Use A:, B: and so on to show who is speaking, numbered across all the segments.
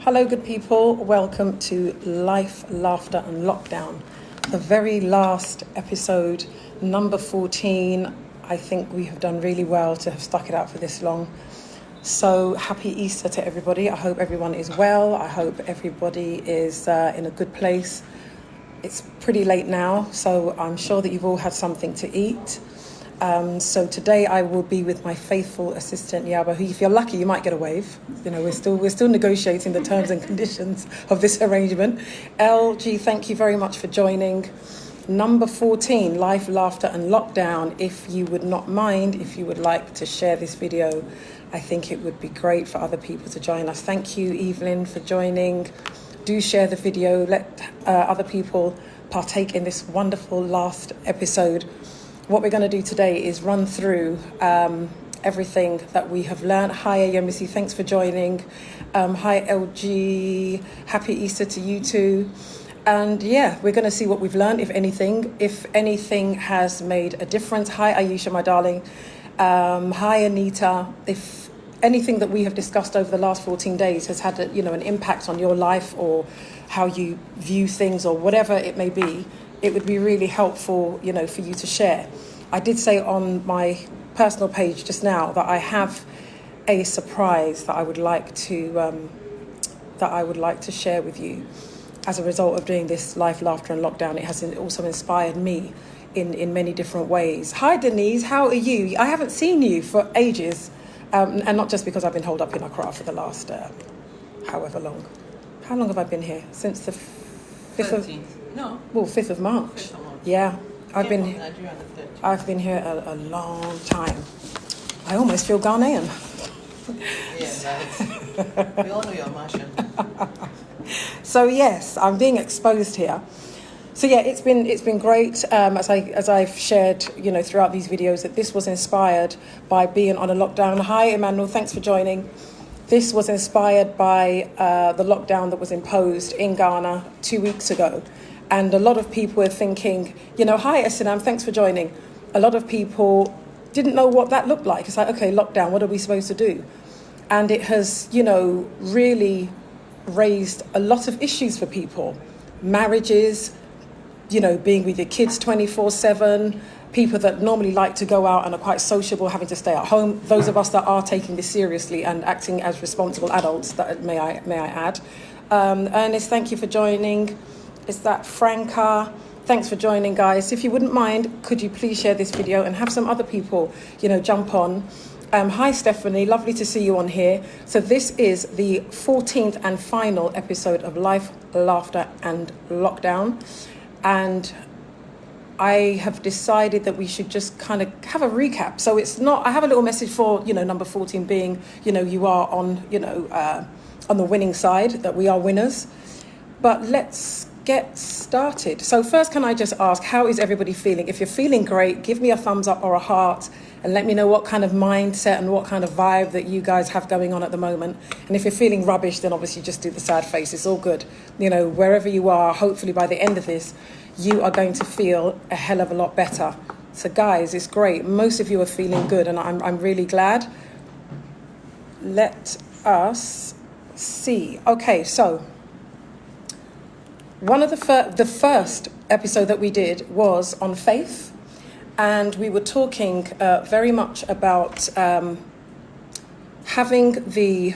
A: Hello, good people. Welcome to Life, Laughter and Lockdown. The very last episode, number 14. I think we have done really well to have stuck it out for this long. So happy Easter to everybody. I hope everyone is well. I hope everybody is in a good place. It's pretty late now, so I'm sure that you've all had something to eat. So today I will be with my faithful assistant Yaba, who, if you're lucky, you might get a wave. You know, we're still negotiating the terms and conditions of this arrangement. LG, thank you very much for joining. Number 14, Life, Laughter and Lockdown. If you would not mind, if you would like to share this video, I think it would be great for other people to join us. Thank you, Evelyn, for joining. Do share the video. Let other people partake in this wonderful last episode. What we're going to do today is run through everything that we have learned. Hi, Ayomisi, thanks for joining. Hi, LG, happy Easter to you too. And yeah, we're going to see what we've learned, if anything has made a difference. Hi, Ayesha, my darling. Hi, Anita. If anything that we have discussed over the last 14 days has had an impact on your life or how you view things or whatever it may be, it would be really helpful, for you to share. I did say on my personal page just now that I have a surprise that I would like to share with you. As a result of doing this Life, Laughter and Lockdown, it has also inspired me in many different ways. Hi, Denise, how are you? I haven't seen you for ages, and not just because I've been holed up in Accra for the last however long. How long have I been here? Since the 5th of...
B: No.
A: Well, 5th of March.
B: 5th of March.
A: Yeah. I've been here a long time. I almost feel Ghanaian.
B: Yeah, we all know your Martian.
A: So yes, I'm being exposed here. So yeah, it's been great. As I've shared, throughout these videos, that this was inspired by being on a lockdown. Hi, Emmanuel. Thanks for joining. This was inspired by the lockdown that was imposed in Ghana 2 weeks ago. And a lot of people were thinking, hi, Esinam, thanks for joining. A lot of people didn't know what that looked like. It's like, okay, lockdown, what are we supposed to do? And it has, really raised a lot of issues for people. Marriages, being with your kids 24/7, people that normally like to go out and are quite sociable, having to stay at home. Those of us that are taking this seriously and acting as responsible adults, that may I add. Ernest, thank you for joining. Is that Franca? Thanks for joining, guys. If you wouldn't mind, could you please share this video and have some other people, jump on. Hi, Stephanie. Lovely to see you on here. So this is the 14th and final episode of Life, Laughter and Lockdown. And I have decided that we should just kind of have a recap. So it's not, I have a little message for, number 14 being, you are on the winning side, that we are winners. But let's get started. So first, can I just ask, how is everybody feeling? If you're feeling great, give me a thumbs up or a heart and let me know what kind of mindset and what kind of vibe that you guys have going on at the moment. And if you're feeling rubbish, then obviously just do the sad face. It's all good. Wherever you are, hopefully by the end of this, you are going to feel a hell of a lot better. So guys, it's great. Most of you are feeling good and I'm really glad. Let us see. Okay, so one of the first episode that we did was on faith, and we were talking very much about having the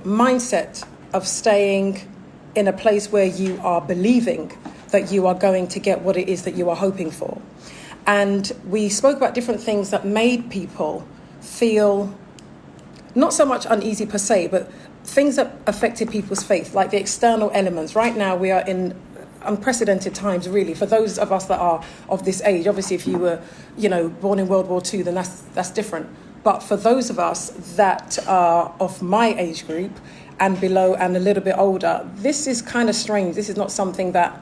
A: mindset of staying in a place where you are believing that you are going to get what it is that you are hoping for. And we spoke about different things that made people feel not so much uneasy per se, but things that affected people's faith, like the external elements. Right now, we are in unprecedented times, really, for those of us that are of this age. Obviously, if you were, born in World War II, then that's different. But for those of us that are of my age group and below and a little bit older, this is kind of strange. This is not something that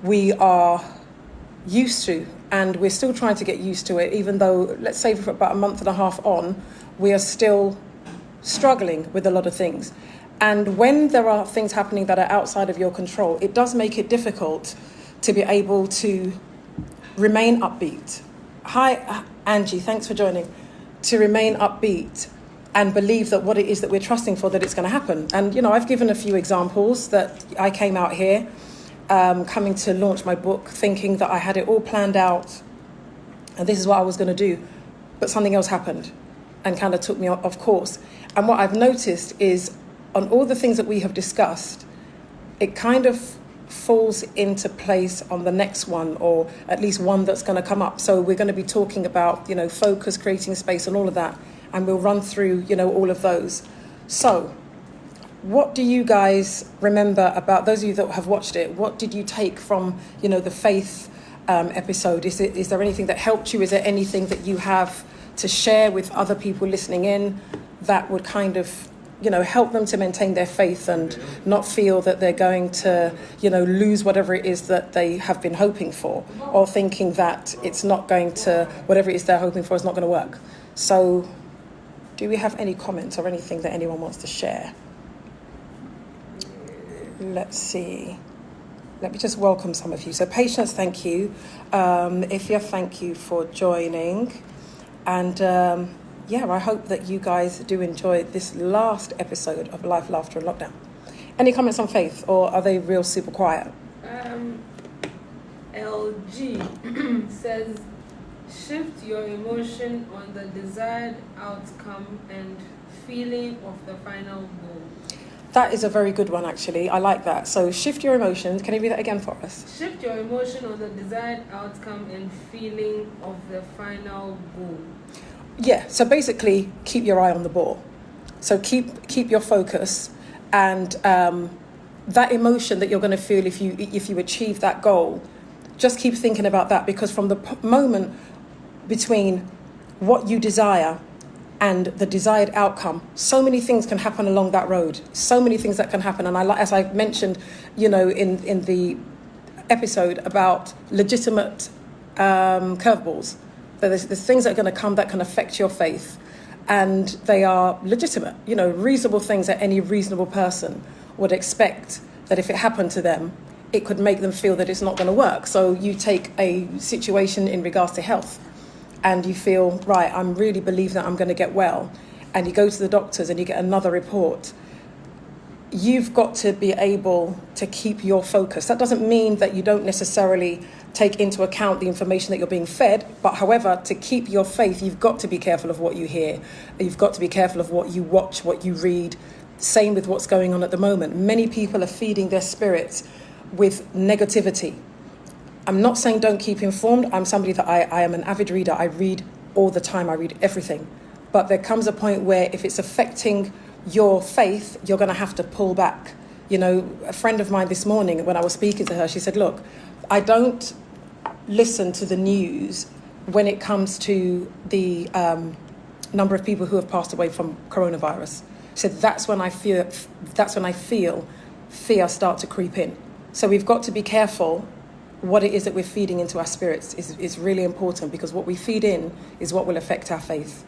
A: we are used to, and we're still trying to get used to it, even though, let's say for about a month and a half on, we are still struggling with a lot of things. And when there are things happening that are outside of your control, it does make it difficult to be able to remain upbeat. Hi, Angie, thanks for joining. To remain upbeat and believe that what it is that we're trusting for, that it's going to happen. And, you know, I've given a few examples that I came out here coming to launch my book thinking that I had it all planned out and this is what I was going to do, but something else happened and kind of took me off course. And what I've noticed is on all the things that we have discussed, it kind of falls into place on the next one, or at least one that's going to come up. So we're going to be talking about, you know, focus, creating space and all of that. And we'll run through, you know, all of those. So what do you guys remember about, those of you that have watched it, what did you take from, you know, the faith episode? Is there anything that helped you? Is there anything that you have to share with other people listening in that would kind of, you know, help them to maintain their faith and not feel that they're going to, you know, lose whatever it is that they have been hoping for, or thinking that it's not going to, whatever it is they're hoping for is not going to work? So do we have any comments or anything that anyone wants to share? Let's see. Let me just welcome some of you. So Patience, thank you. Ifya, thank you for joining. And yeah, I hope that you guys do enjoy this last episode of Life, Laughter and Lockdown. Any comments on faith, or are they real super quiet?
C: LG says, shift your emotion on the desired outcome and feeling of the final goal.
A: That is a very good one, actually. I like that. So shift your emotions. Can you read that again for us?
C: Shift your emotion on the desired outcome and feeling of the final goal.
A: Yeah, so basically keep your eye on the ball. So keep your focus, and that emotion that you're going to feel if you achieve that goal, just keep thinking about that, because from the moment between what you desire and the desired outcome, so many things can happen along that road. So many things that can happen. And as I mentioned, you know, in the episode about legitimate curveballs, there's things that are going to come that can affect your faith, and they are legitimate, you know, reasonable things that any reasonable person would expect that if it happened to them, it could make them feel that it's not going to work. So you take a situation in regards to health, and you feel, right, I'm really believe that I'm going to get well, and you go to the doctors and you get another report. You've got to be able to keep your focus. That doesn't mean that you don't necessarily take into account the information that you're being fed, but however, to keep your faith, you've got to be careful of what you hear. You've got to be careful of what you watch, what you read. Same with what's going on at the moment. Many people are feeding their spirits with negativity. I'm not saying don't keep informed. I'm somebody that I am an avid reader. I read all the time. I read everything. But there comes a point where if it's affecting your faith, you're going to have to pull back. You know, a friend of mine this morning, when I was speaking to her, she said, look, I don't listen to the news when it comes to the number of people who have passed away from coronavirus. She said, that's when I feel fear start to creep in. So we've got to be careful. What it is that we're feeding into our spirits is really important, because what we feed in is what will affect our faith.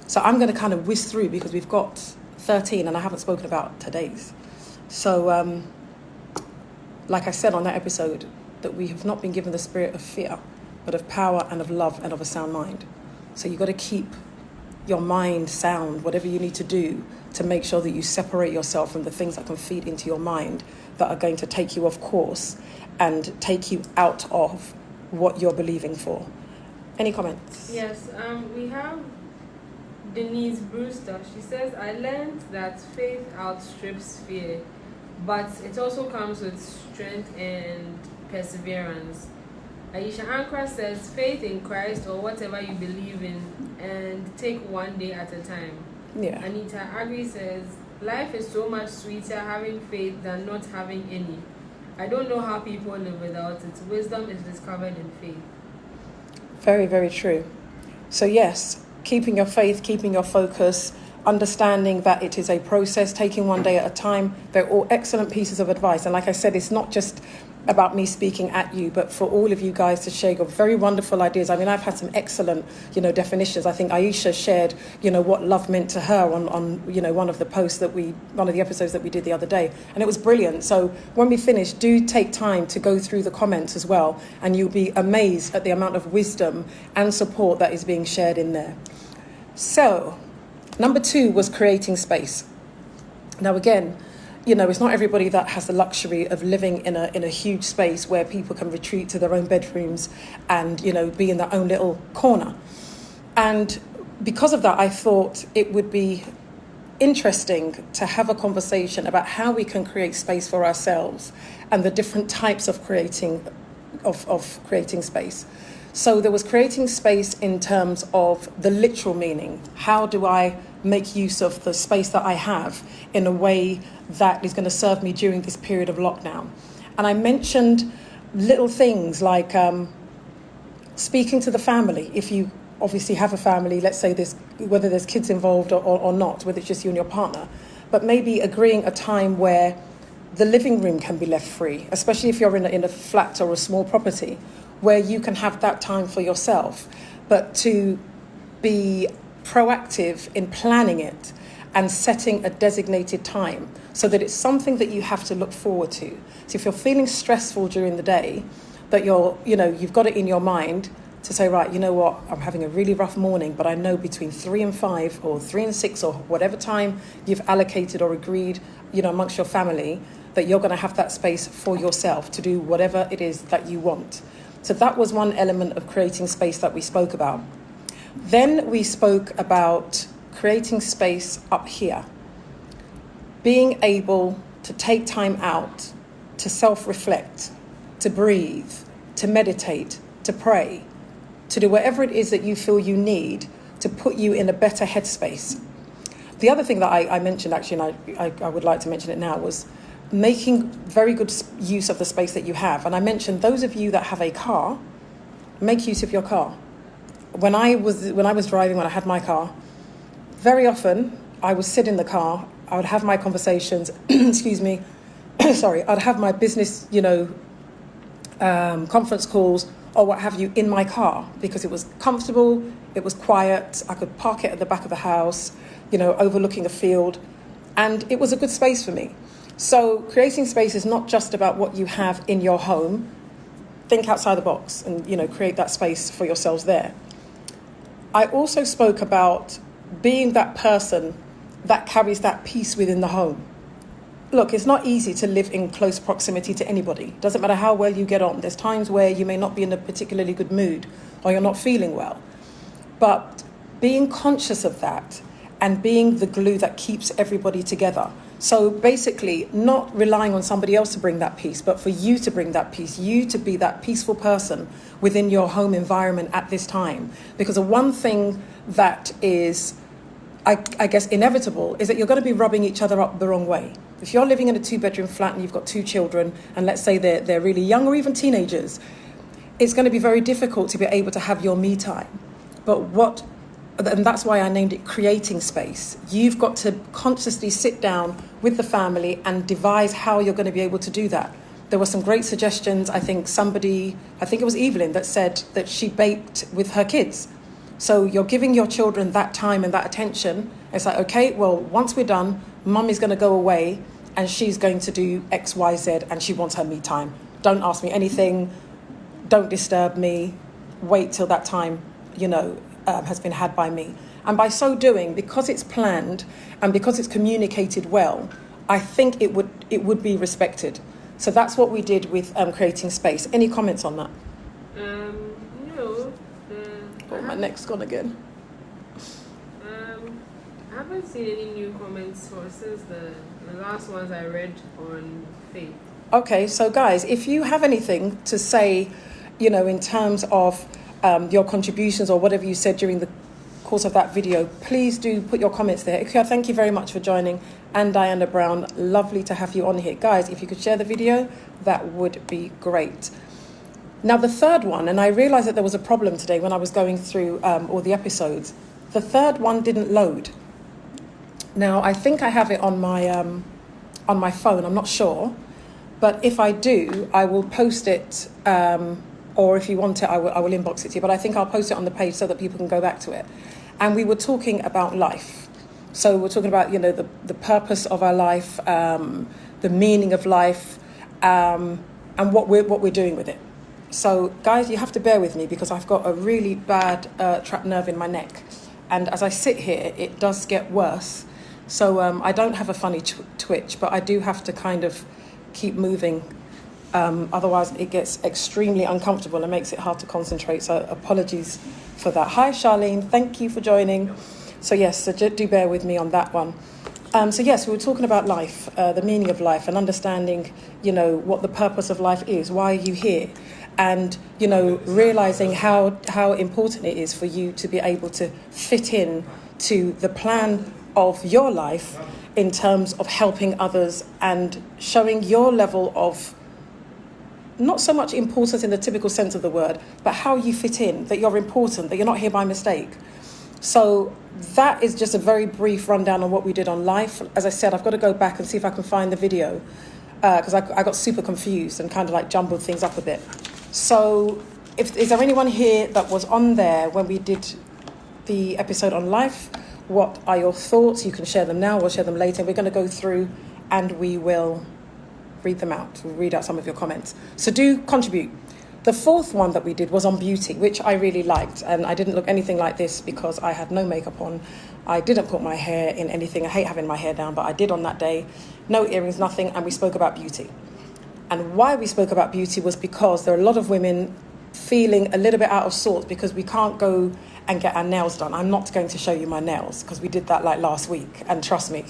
A: So I'm going to kind of whiz through, because we've got 13 and I haven't spoken about today's. So like I said on that episode, that we have not been given the spirit of fear, but of power and of love and of a sound mind. So you've got to keep your mind sound, whatever you need to do to make sure that you separate yourself from the things that can feed into your mind that are going to take you off course and take you out of what you're believing for. Any comments?
C: Yes, we have Denise Brewster. She says, I learned that faith outstrips fear, but it also comes with strength and perseverance. Aisha Ankra says, faith in Christ or whatever you believe in, and take one day at a time.
A: Yeah.
C: Anita Agri says, life is so much sweeter having faith than not having any. I don't know how people live without it. Wisdom is discovered in faith.
A: Very, very true. So yes, keeping your faith, keeping your focus, understanding that it is a process, taking one day at a time. They're all excellent pieces of advice. And like I said, it's not just about me speaking at you, but for all of you guys to share your very wonderful ideas. I mean, I've had some excellent, definitions. I think Aisha shared, what love meant to her on one of the posts one of the episodes that we did the other day. And it was brilliant. So when we finish, do take time to go through the comments as well. And you'll be amazed at the amount of wisdom and support that is being shared in there. So Number 2 was creating space. Now, again, it's not everybody that has the luxury of living in a huge space where people can retreat to their own bedrooms and, be in their own little corner. And because of that, I thought it would be interesting to have a conversation about how we can create space for ourselves and the different types of creating space. So there was creating space in terms of the literal meaning. How do I make use of the space that I have in a way that is going to serve me during this period of lockdown? And I mentioned little things like speaking to the family. If you obviously have a family, let's say whether there's kids involved or not, whether it's just you and your partner, but maybe agreeing a time where the living room can be left free, especially if you're in a flat or a small property, where you can have that time for yourself, but to be proactive in planning it and setting a designated time so that it's something that you have to look forward to. So if you're feeling stressful during the day, that you've got it in your mind to say, right, you know what, I'm having a really rough morning, but I know between 3 and 5 or 3 and 6 or whatever time you've allocated or agreed, amongst your family, that you're going to have that space for yourself to do whatever it is that you want. So that was one element of creating space that we spoke about. Then we spoke about creating space up here. Being able to take time out to self-reflect, to breathe, to meditate, to pray, to do whatever it is that you feel you need to put you in a better headspace. The other thing that I mentioned, actually, and I would like to mention it now, was making very good use of the space that you have. And I mentioned those of you that have a car, make use of your car. When I was driving, when I had my car, very often I would sit in the car, I would have my conversations, excuse me, sorry, I'd have my business, conference calls or what have you in my car because it was comfortable, it was quiet, I could park it at the back of the house, overlooking a field, and it was a good space for me. So creating space is not just about what you have in your home. Think outside the box and, create that space for yourselves there. I also spoke about being that person that carries that peace within the home. Look, it's not easy to live in close proximity to anybody. Doesn't matter how well you get on. There's times where you may not be in a particularly good mood or you're not feeling well. But being conscious of that and being the glue that keeps everybody together. So basically, not relying on somebody else to bring that peace, but for you to bring that peace, you to be that peaceful person within your home environment at this time. Because the one thing that is, I guess, inevitable is that you're going to be rubbing each other up the wrong way. If you're living in a 2-bedroom flat and you've got 2 children, and let's say they're really young or even teenagers, it's going to be very difficult to be able to have your me time. And that's why I named it creating space. You've got to consciously sit down with the family and devise how you're going to be able to do that. There were some great suggestions. I think it was Evelyn that said that she baked with her kids. So you're giving your children that time and that attention. It's like, okay, well, once we're done, mum is going to go away and she's going to do X, Y, Z, and she wants her me time. Don't ask me anything. Don't disturb me. Wait till that time, has been had by me. And by so doing, because it's planned and because it's communicated well, I think it would be respected. So that's what we did with creating space. Any comments on that?
C: No.
A: Oh, my neck's gone again.
C: I haven't seen any new comments since the last ones I read on faith.
A: Okay, so guys, if you have anything to say, in terms of your contributions or whatever you said during the course of that video, please do put your comments there. Thank you very much for joining. And Diana Brown, lovely to have you on here. Guys, if you could share the video, that would be great. Now, the third one, and I realized that there was a problem today when I was going through all the episodes. The third one didn't load. Now, I think I have it on my phone. I'm not sure. But if I do, I will post it, or if you want it, I will inbox it to you. But I think I'll post it on the page so that people can go back to it. And we were talking about life. So we're talking about, the purpose of our life, the meaning of life, and what we're doing with it. So, guys, you have to bear with me because I've got a really bad trapped nerve in my neck. And as I sit here, it does get worse. So I don't have a funny twitch, but I do have to kind of keep moving. Otherwise, it gets extremely uncomfortable and makes it hard to concentrate. So apologies for that. Hi, Charlene. Thank you for joining. So yes, so do bear with me on that one. So yes, we were talking about life, the meaning of life, and understanding, what the purpose of life is. Why are you here? And, realizing how important it is for you to be able to fit in to the plan of your life in terms of helping others and showing your level of not so much importance in the typical sense of the word, but how you fit in, that you're important, that you're not here by mistake. So that is just a very brief rundown on what we did on life. As I said, I've got to go back and see if I can find the video because I got super confused and kind of like jumbled things up a bit. So is there anyone here that was on there when we did the episode on life? What are your thoughts? You can share them now, we'll share them later. We're going to go through and we will read them out. We'll read out some of your comments. So do contribute. The fourth one that we did was on beauty, which I really liked. And I didn't look anything like this because I had no makeup on. I didn't put my hair in anything. I hate having my hair down, but I did on that day. No earrings, nothing. And we spoke about beauty. And why we spoke about beauty was because there are a lot of women feeling a little bit out of sorts because we can't go and get our nails done. I'm not going to show you my nails because we did that like last week. And trust me,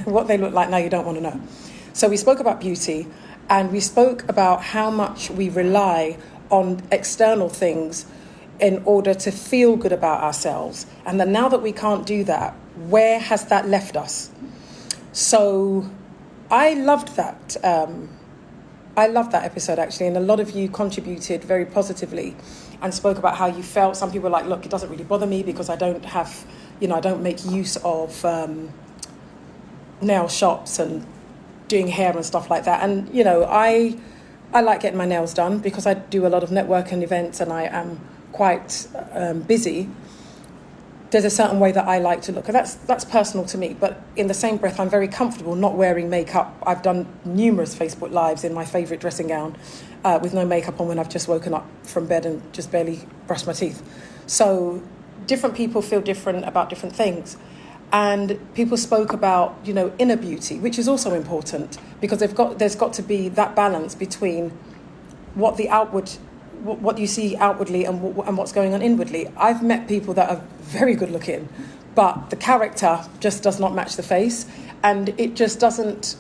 A: what they look like now, you don't want to know. So we spoke about beauty. And we spoke about how much we rely on external things in order to feel good about ourselves. And then now that we can't do that, where has that left us? So I loved that. I loved that episode, actually. And a lot of you contributed very positively and spoke about how you felt. Some people were like, look, it doesn't really bother me because I don't have, I don't make use of nail shops and doing hair and stuff like that. And, I like getting my nails done because I do a lot of networking events and I am quite busy. There's a certain way that I like to look, and that's personal to me. But in the same breath, I'm very comfortable not wearing makeup. I've done numerous Facebook Lives in my favourite dressing gown with no makeup on when I've just woken up from bed and just barely brushed my teeth. So different people feel different about different things. And people spoke about, inner beauty, which is also important because there's got to be that balance between what you see outwardly and what's going on inwardly. I've met people that are very good looking, but the character just does not match the face, and it just doesn't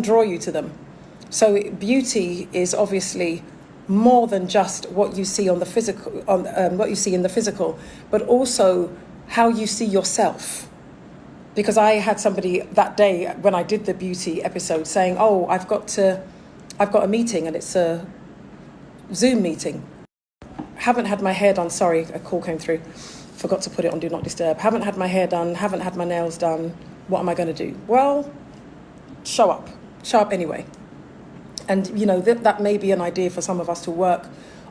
A: draw you to them. So beauty is obviously more than just what you see on the physical, what you see in the physical, but also how you see yourself. Because I had somebody that day when I did the beauty episode saying, oh, I've got a meeting and it's a Zoom meeting. Haven't had my hair done. Sorry, a call came through. Forgot to put it on Do Not Disturb. Haven't had my hair done. Haven't had my nails done. What am I going to do? Well, show up. Show up anyway. And, that may be an idea for some of us to work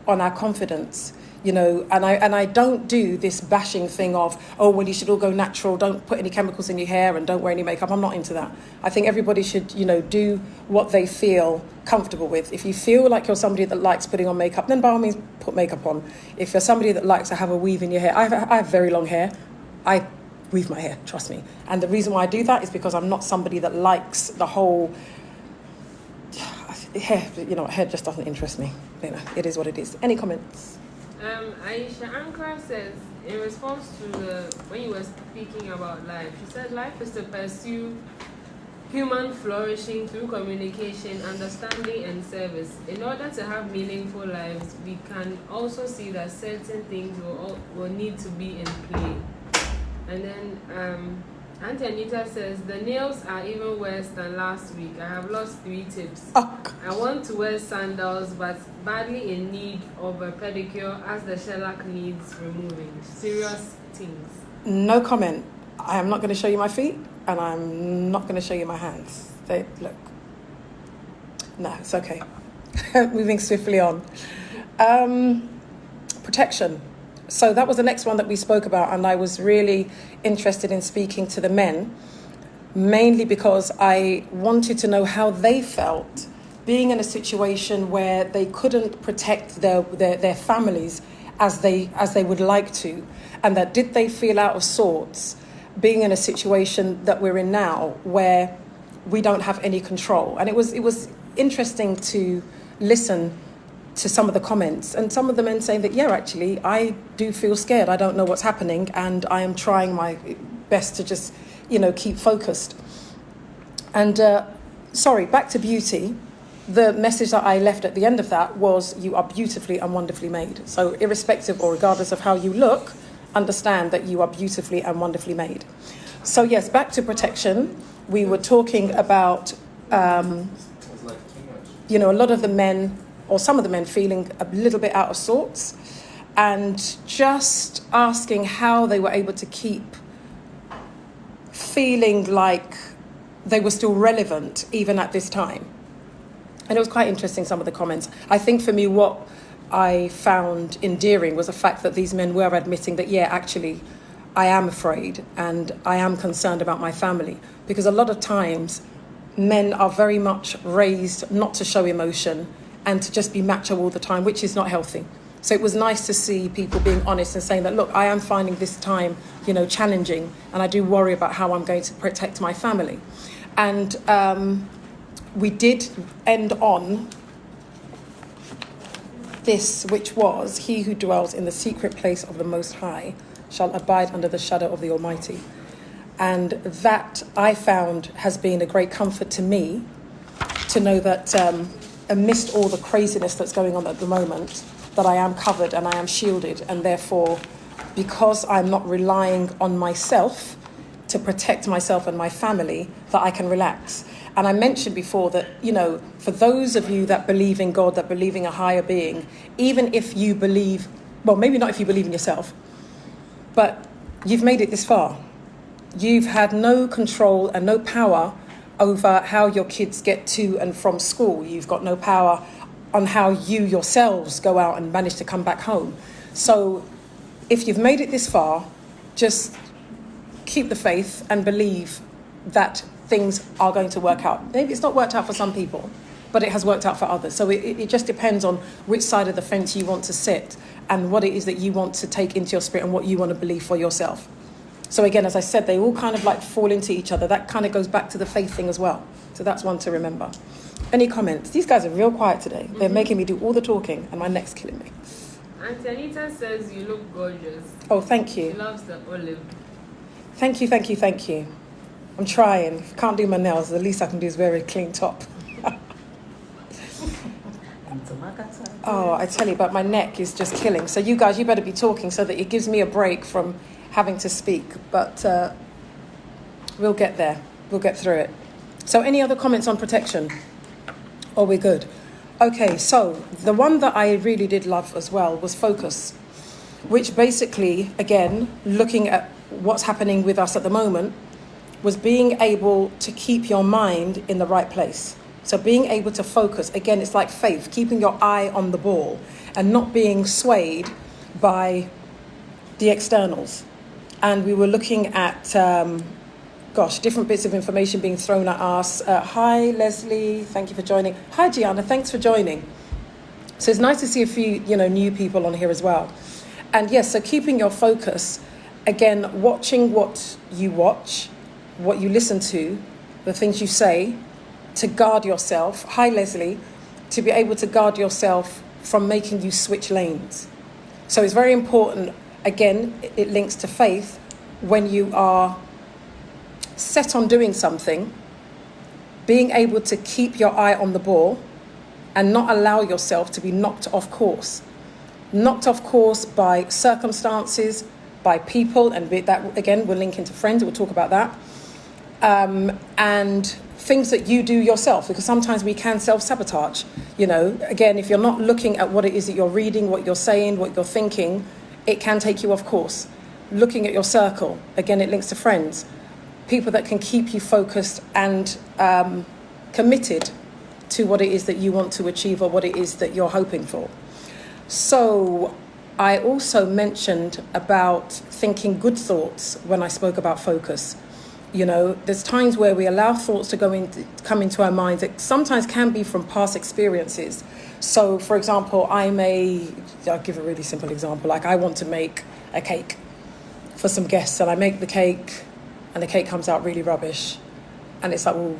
A: on our confidence. And I don't do this bashing thing of, oh, well, you should all go natural, don't put any chemicals in your hair and don't wear any makeup. I'm not into that. I think everybody should, do what they feel comfortable with. If you feel like you're somebody that likes putting on makeup, then by all means, put makeup on. If you're somebody that likes to have a weave in your hair, I have very long hair. I weave my hair, trust me. And the reason why I do that is because I'm not somebody that likes the whole hair. Hair just doesn't interest me. It is what it is. Any comments?
C: Aisha Ankara says, in response to when you were speaking about life, she said life is to pursue human flourishing through communication, understanding, and service. In order to have meaningful lives, we can also see that certain things will need to be in play. And then Auntie Anita says, the nails are even worse than last week. I have lost 3 tips.
A: Oh.
C: I want to wear sandals, but badly in need of a pedicure as the shellac needs removing. Serious things.
A: No comment. I am not going to show you my feet, and I'm not going to show you my hands. Look. No, it's okay. Moving swiftly on. Protection. So that was the next one that we spoke about, and I was really interested in speaking to the men, mainly because I wanted to know how they felt being in a situation where they couldn't protect their families as they would like to, and that did they feel out of sorts being in a situation that we're in now where we don't have any control. And it was interesting to listen to some of the comments, and some of the men saying that, yeah, actually, I do feel scared. I don't know what's happening, and I am trying my best to just, keep focused. And back to beauty. The message that I left at the end of that was, you are beautifully and wonderfully made. So irrespective or regardless of how you look, understand that you are beautifully and wonderfully made. So yes, back to protection. We were talking about, a lot of the men, or some of the men, feeling a little bit out of sorts, and just asking how they were able to keep feeling like they were still relevant even at this time. And it was quite interesting, some of the comments. I think for me, what I found endearing was the fact that these men were admitting that, yeah, actually, I am afraid and I am concerned about my family. Because a lot of times, men are very much raised not to show emotion and to just be macho all the time, which is not healthy. So it was nice to see people being honest and saying that, look, I am finding this time, challenging, and I do worry about how I'm going to protect my family. And we did end on this, which was, he who dwells in the secret place of the Most High shall abide under the shadow of the Almighty. And that, I found, has been a great comfort to me, to know that amidst all the craziness that's going on at the moment, that I am covered and I am shielded, and therefore, because I'm not relying on myself to protect myself and my family, that I can relax. And I mentioned before that, for those of you that believe in God, that believe in a higher being, even if you believe, well, maybe not if you believe in yourself, but you've made it this far. You've had no control and no power over how your kids get to and from school. You've got no power on how you yourselves go out and manage to come back home. So if you've made it this far, just keep the faith and believe that things are going to work out. Maybe it's not worked out for some people, but it has worked out for others. So it just depends on which side of the fence you want to sit and what it is that you want to take into your spirit and what you want to believe for yourself. So again, as I said, they all kind of like fall into each other. That kind of goes back to the faith thing as well. So that's one to remember. Any comments? These guys are real quiet today. They're making me do all the talking and my neck's killing me.
C: Auntie Anita says you look gorgeous.
A: Oh, thank you.
C: She loves the olive.
A: Thank you. I'm trying. If I can't do my nails, the least I can do is wear a clean top. Oh, I tell you, but my neck is just killing. So you guys, you better be talking so that it gives me a break from having to speak. But we'll get there. We'll get through it. So any other comments on protection? Or we're good? Okay, so the one that I really did love as well was focus, which basically, again, looking at what's happening with us at the moment, was being able to keep your mind in the right place. So being able to focus, again, it's like faith, keeping your eye on the ball and not being swayed by the externals. And we were looking at, different bits of information being thrown at us. Hi, Leslie, thank you for joining. Hi, Gianna, thanks for joining. So it's nice to see a few, new people on here as well. And yes, so keeping your focus, again, watching what you watch, what you listen to, the things you say, to guard yourself. Hi, Leslie, to be able to guard yourself from making you switch lanes. So it's very important, again, it links to faith, when you are set on doing something, being able to keep your eye on the ball and not allow yourself to be knocked off course. Knocked off course by circumstances, by people, and that, again, we'll link into friends, we'll talk about that. And things that you do yourself, because sometimes we can self-sabotage. Again, if you're not looking at what it is that you're reading, what you're saying, what you're thinking, it can take you off course. Looking at your circle, again, it links to friends. People that can keep you focused and committed to what it is that you want to achieve or what it is that you're hoping for. So I also mentioned about thinking good thoughts when I spoke about focus. You know, there's times where we allow thoughts to come into our minds. It sometimes can be from past experiences. So, for example, I'll give a really simple example. Like, I want to make a cake for some guests, and I make the cake, and the cake comes out really rubbish. And it's like, well,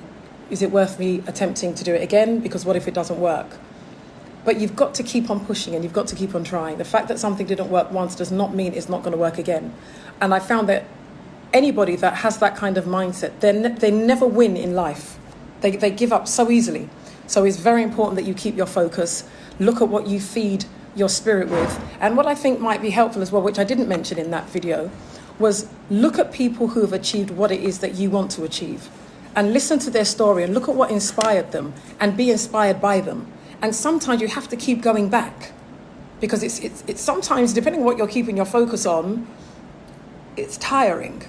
A: is it worth me attempting to do it again? Because what if it doesn't work? But you've got to keep on pushing, and you've got to keep on trying. The fact that something didn't work once does not mean it's not going to work again. And I found that anybody that has that kind of mindset, they never win in life. They give up so easily. So it's very important that you keep your focus. Look at what you feed your spirit with. And what I think might be helpful as well, which I didn't mention in that video, was look at people who have achieved what it is that you want to achieve. And listen to their story and look at what inspired them and be inspired by them. And sometimes you have to keep going back, because it's sometimes, depending on what you're keeping your focus on, it's tiring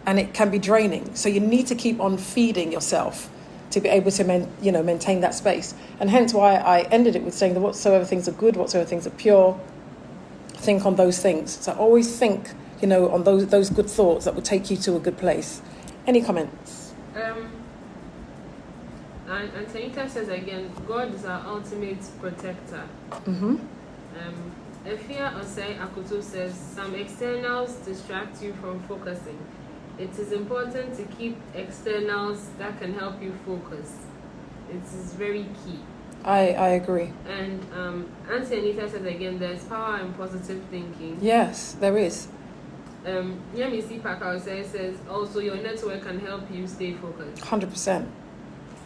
A: and it can be draining. So you need to keep on feeding yourself to be able to maintain that space. And hence why I ended it with saying that whatsoever things are good, whatsoever things are pure, think on those things. So always think, on those good thoughts that will take you to a good place. Any comments?
C: And Tanita says again, God is our ultimate protector.
A: Mm-hmm.
C: Efia Osei Akutu says, some externals distract you from focusing. It is important to keep externals that can help you focus. It is very key.
A: I agree.
C: And Auntie Anita says again, there's power in positive thinking.
A: Yes, there is.
C: Yemisi Pakao says, also your network can help you stay focused.
A: 100%.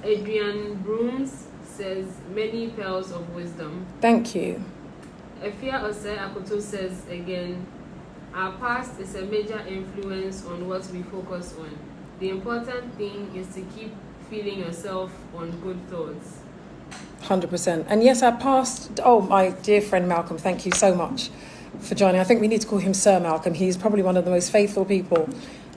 C: Adrian Brooms says, many pearls of wisdom.
A: Thank you.
C: Efia Osei Akutu says again, our past is a major influence on what we focus on. The important thing is to keep feeding yourself on good thoughts.
A: 100%. And yes, our past, my dear friend Malcolm, thank you so much for joining. I think we need to call him Sir Malcolm. He's probably one of the most faithful people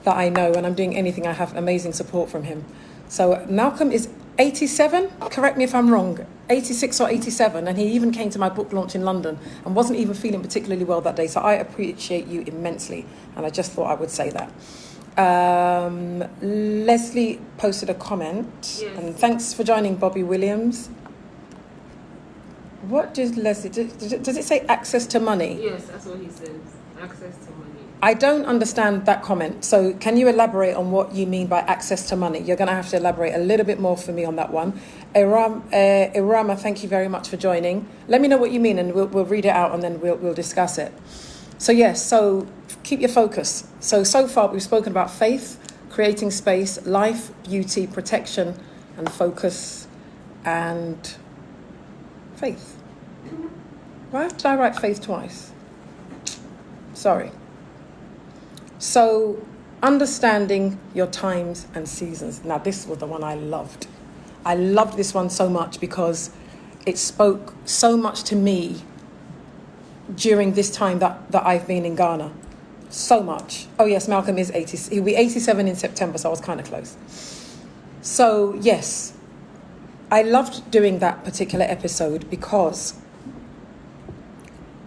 A: that I know, and I'm doing anything. I have amazing support from him. So Malcolm is 87, correct me if I'm wrong, 86 or 87, and he even came to my book launch in London and wasn't even feeling particularly well that day. So I appreciate you immensely, and I just thought I would say that. Leslie posted a comment,
C: yes.
A: And thanks for joining, Bobby Williams. What did Leslie, does it say access to money?
C: Yes, that's what he says, access to money.
A: I don't understand that comment. So can you elaborate on what you mean by access to money? You're going to have to elaborate a little bit more for me on that one. Irama, thank you very much for joining. Let me know what you mean, and we'll read it out, and then we'll discuss it. So yes, so keep your focus. So far we've spoken about faith, creating space, life, beauty, protection, and focus, and faith. Why did I write faith twice? Sorry. So, understanding your times and seasons. Now, this was the one I loved. I loved this one so much because it spoke so much to me during this time that I've been in Ghana. So much. Oh, yes, Malcolm is 80. He'll be 87 in September, so I was kind of close. So, yes, I loved doing that particular episode because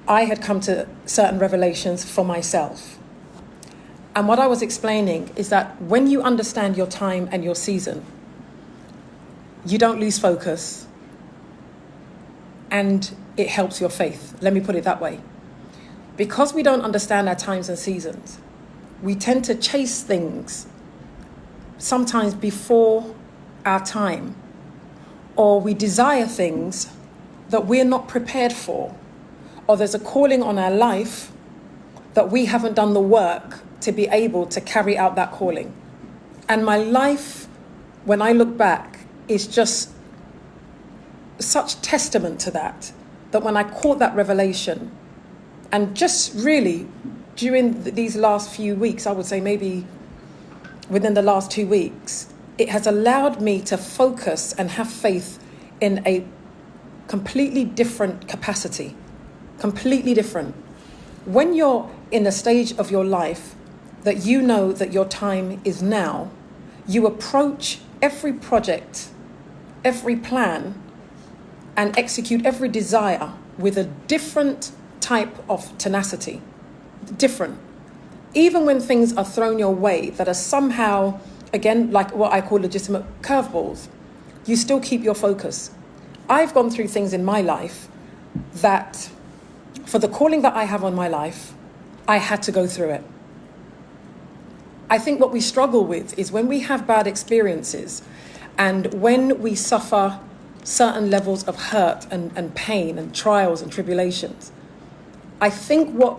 A: I had come to certain revelations for myself. And what I was explaining is that when you understand your time and your season, you don't lose focus, and it helps your faith. Let me put it that way. Because we don't understand our times and seasons, we tend to chase things sometimes before our time, or we desire things that we're not prepared for, or there's a calling on our life that we haven't done the work to be able to carry out that calling. And my life, when I look back, is just such testament to that when I caught that revelation, and just really during these last few weeks, I would say maybe within the last 2 weeks, it has allowed me to focus and have faith in a completely different capacity, completely different. When you're in a stage of your life that you know that your time is now, you approach every project, every plan, and execute every desire with a different type of tenacity. Different. Even when things are thrown your way that are somehow again, like what I call legitimate curveballs, you still keep your focus. I've gone through things in my life that, for the calling that I have on my life, I had to go through it. I think what we struggle with is when we have bad experiences and when we suffer certain levels of hurt and pain and trials and tribulations. I think what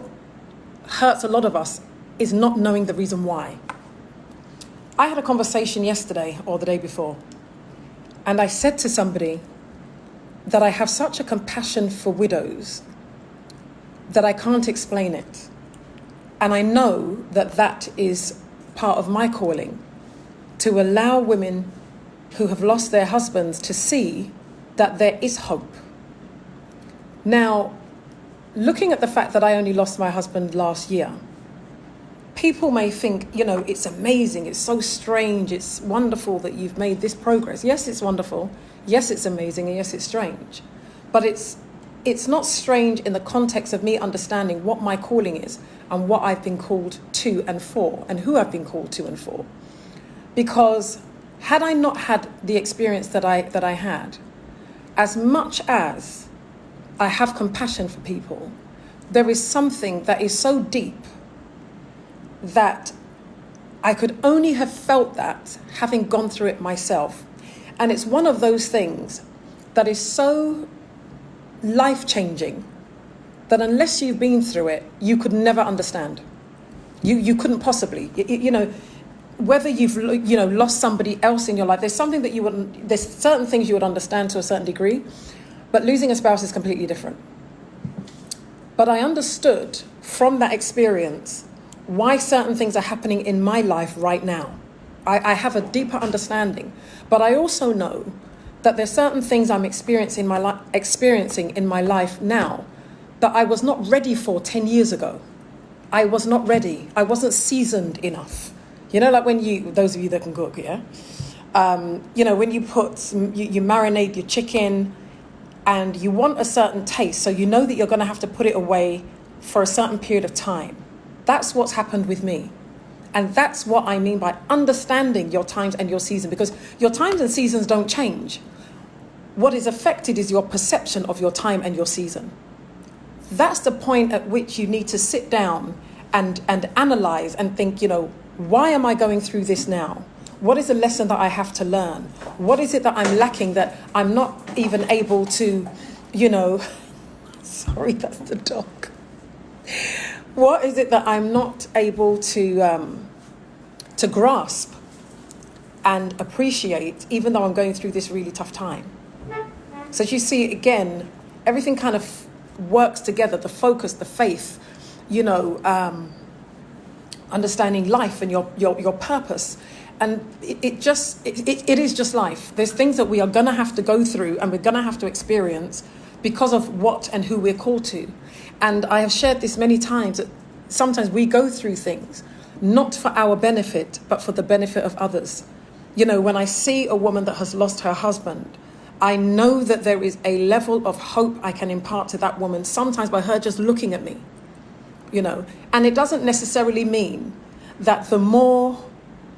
A: hurts a lot of us is not knowing the reason why. I had a conversation yesterday or the day before, and I said to somebody that I have such a compassion for widows that I can't explain it. And I know that that is part of my calling, to allow women who have lost their husbands to see that there is hope. Now, looking at the fact that I only lost my husband last year, people may think, it's amazing, it's so strange, it's wonderful that you've made this progress. Yes, it's wonderful. Yes, it's amazing, and yes, it's strange. But it's not strange in the context of me understanding what my calling is and what I've been called to and for, and who I've been called to and for. Because had I not had the experience that I had, as much as I have compassion for people, there is something that is so deep that I could only have felt that having gone through it myself. And it's one of those things that is so life-changing that unless you've been through it, you could never understand. You couldn't possibly. Whether you've lost somebody else in your life, there's certain things you would understand to a certain degree, but losing a spouse is completely different. But I understood from that experience why certain things are happening in my life right now. I have a deeper understanding, but I also know that there's certain things I'm experiencing in my life now that I was not ready for 10 years ago. I was not ready. I wasn't seasoned enough. Like when those of you that can cook, yeah? When you marinate your chicken and you want a certain taste, so you know that you're going to have to put it away for a certain period of time. That's what's happened with me. And that's what I mean by understanding your times and your season, because your times and seasons don't change. What is affected is your perception of your time and your season. That's the point at which you need to sit down and analyze and think, why am I going through this now? What is the lesson that I have to learn? What is it that I'm lacking that I'm not even able to, sorry, that's the dog. What is it that I'm not able to grasp and appreciate, even though I'm going through this really tough time? So as you see, again, everything kind of works together, the focus, the faith, understanding life and your purpose. And it is just life. There's things that we are going to have to go through and we're going to have to experience because of what and who we're called to. And I have shared this many times, that sometimes we go through things not for our benefit, but for the benefit of others. When I see a woman that has lost her husband, I know that there is a level of hope I can impart to that woman, sometimes by her just looking at me, And it doesn't necessarily mean that the more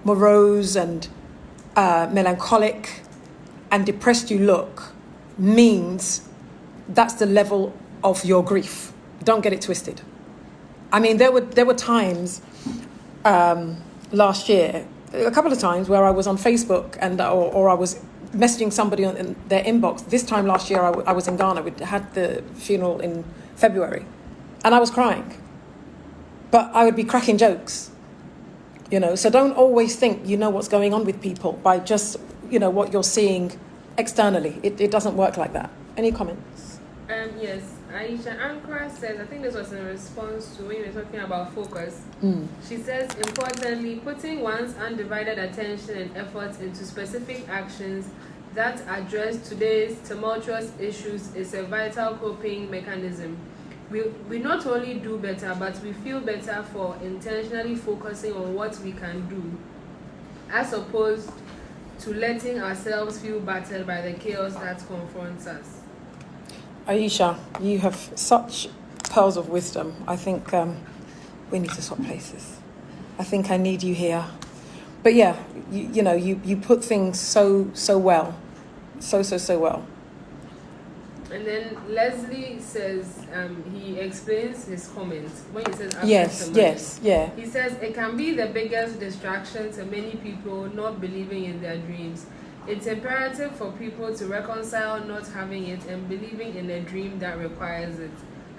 A: morose and melancholic and depressed you look means that's the level of your grief. Don't get it twisted. I mean, there were times last year, a couple of times where I was on Facebook and or I was messaging somebody in their inbox. This time last year, I was in Ghana. We had the funeral in February, and I was crying. But I would be cracking jokes, So don't always think you know what's going on with people by just, what you're seeing externally. It doesn't work like that. Any comments?
C: Yes. Aisha Ankara says, I think this was in response to when you were talking about focus. She says, importantly, putting one's undivided attention and efforts into specific actions that address today's tumultuous issues is a vital coping mechanism. We not only do better, but we feel better for intentionally focusing on what we can do, as opposed to letting ourselves feel battered by the chaos that confronts us.
A: Aisha, you have such pearls of wisdom. I think we need to swap places. I think I need you here. But yeah, you put things so well, so well.
C: And then Leslie says he explains his comments when he says
A: Yes, yeah.
C: He says it can be the biggest distraction to many people not believing in their dreams. It's imperative for people to reconcile not having it and believing in a dream that requires it.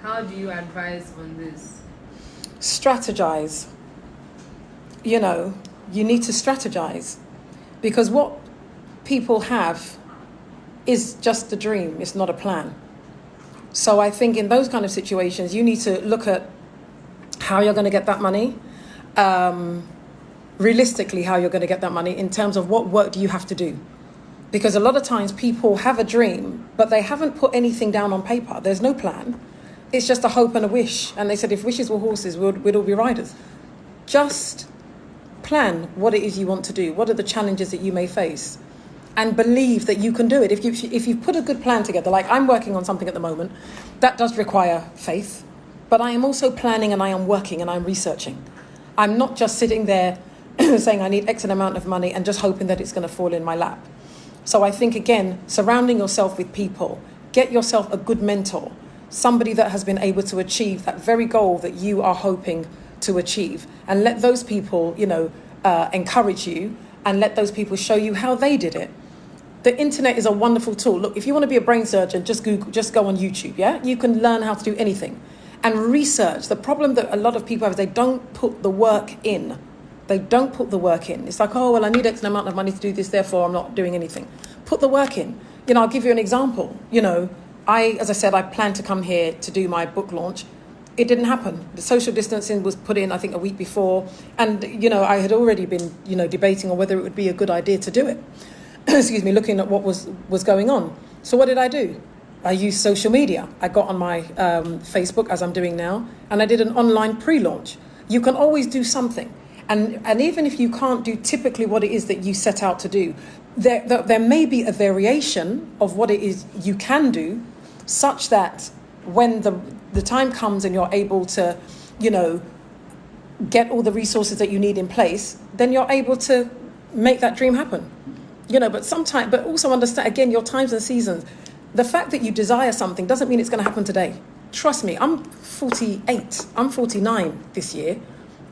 C: How do you advise on this?
A: Strategize. You need to strategize, because what people have is just a dream. It's not a plan. So I think in those kind of situations, you need to look at how you're going to get that money, realistically how you're going to get that money in terms of what work do you have to do. Because a lot of times people have a dream, but they haven't put anything down on paper. There's no plan. It's just a hope and a wish. And they said if wishes were horses, we'd all be riders. Just plan what it is you want to do. What are the challenges that you may face? And believe that you can do it. If you've put a good plan together, like I'm working on something at the moment, that does require faith. But I am also planning and I am working and I'm researching. I'm not just sitting there saying I need X amount of money and just hoping that it's going to fall in my lap. So I think, again, surrounding yourself with people, get yourself a good mentor, somebody that has been able to achieve that very goal that you are hoping to achieve, and let those people, encourage you, and let those people show you how they did it. The internet is a wonderful tool. Look, if you want to be a brain surgeon, just go on YouTube, yeah? You can learn how to do anything. And research. The problem that a lot of people have is they don't put the work in. They don't put the work in. It's like, oh, well, I need X amount of money to do this, therefore I'm not doing anything. Put the work in. I'll give you an example. As I said, I planned to come here to do my book launch. It didn't happen. The social distancing was put in, I think, a week before. And, I had already been, debating on whether it would be a good idea to do it. Excuse me, looking at what was going on. So what did I do? I used social media. I got on my Facebook, as I'm doing now, and I did an online pre-launch. You can always do something. And even if you can't do typically what it is that you set out to do, there may be a variation of what it is you can do, such that when the time comes and you're able to, get all the resources that you need in place, then you're able to make that dream happen. But also understand, again, your times and seasons. The fact that you desire something doesn't mean it's going to happen today. Trust me, I'm 48. I'm 49 this year.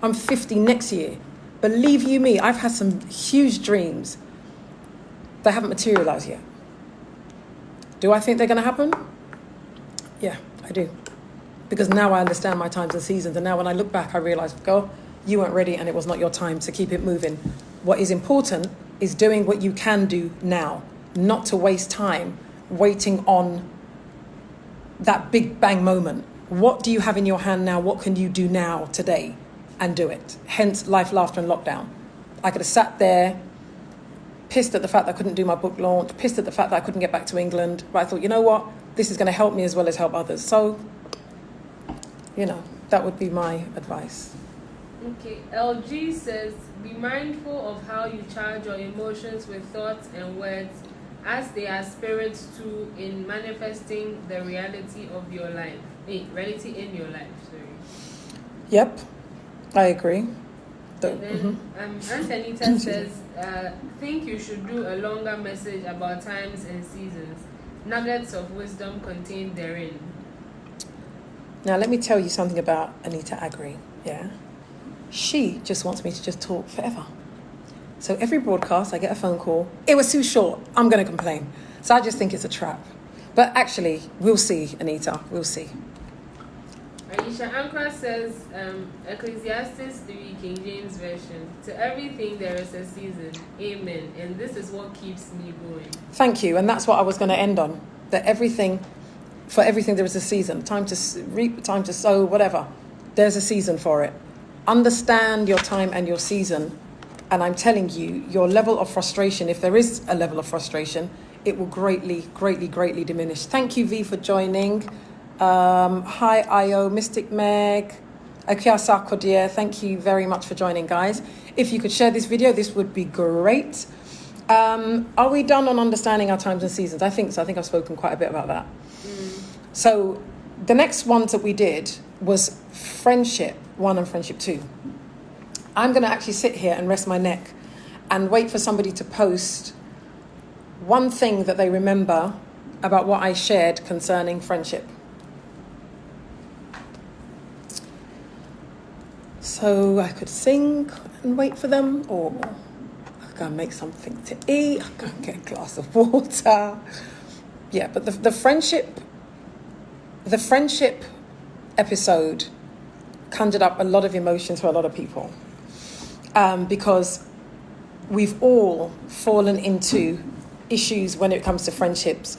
A: I'm 50 next year. Believe you me, I've had some huge dreams that haven't materialized yet. Do I think they're going to happen? Yeah, I do. Because now I understand my times and seasons. And now when I look back, I realize, girl, you weren't ready and it was not your time to keep it moving. What is important is doing what you can do now, not to waste time waiting on that big bang moment. What do you have in your hand now? What can you do now, today? And do it. Hence, life, laughter, and lockdown. I could have sat there, pissed at the fact that I couldn't do my book launch, pissed at the fact that I couldn't get back to England. But I thought, you know what? This is going to help me as well as help others. So, that would be my advice.
C: Okay, LG says, be mindful of how you charge your emotions with thoughts and words, as they are spirits too in manifesting the reality of your life. Reality in your life, sorry.
A: Yep, I agree.
C: And then Aunt Anita says, think you should do a longer message about times and seasons. Nuggets of wisdom contained therein.
A: Now, let me tell you something about Anita Agri, yeah? She just wants me to just talk forever. So every broadcast, I get a phone call. It was too short. I'm going to complain. So I just think it's a trap. But actually, we'll see, Anita. We'll see.
C: Aisha Ankara says, Ecclesiastes 3, King James Version, to everything there is a season. Amen. And this is what keeps me going.
A: Thank you. And that's what I was going to end on. That for everything there is a season. Time to reap, time to sow, whatever. There's a season for it. Understand your time and your season. And I'm telling you, your level of frustration, if there is a level of frustration, it will greatly, greatly, greatly diminish. Thank you, V, for joining. Hi, Io, Mystic Meg, Akiasa Kodia. Thank you very much for joining, guys. If you could share this video, this would be great. Are we done on understanding our times and seasons? I think so. I think I've spoken quite a bit about that. So the next ones that we did was Friendship 1 and Friendship 2. I'm going to actually sit here and rest my neck and wait for somebody to post one thing that they remember about what I shared concerning friendship. So I could sing and wait for them, or I could go and make something to eat, I could go and get a glass of water. Yeah, but the friendship episode conjured up a lot of emotions for a lot of people, because we've all fallen into issues when it comes to friendships